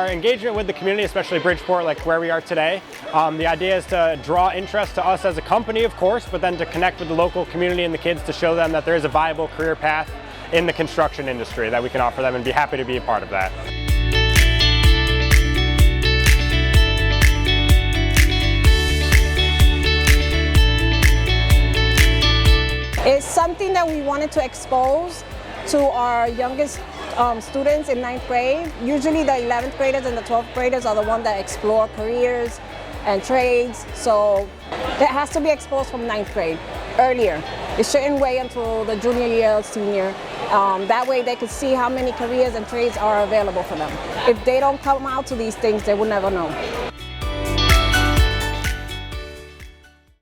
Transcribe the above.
our engagement with the community, especially Bridgeport, like where we are today, the idea is to draw interest to us as a company, of course, but then to connect with the local community and the kids to show them that there is a viable career path in the construction industry that we can offer them, and be happy to be a part of that. It's something that we wanted to expose to our youngest students in 9th grade. Usually the 11th graders and the 12th graders are the ones that explore careers and trades. So that has to be exposed from 9th grade, earlier. It shouldn't wait until the junior year or senior. That way they can see how many careers and trades are available for them. If they don't come out to these things, they will never know.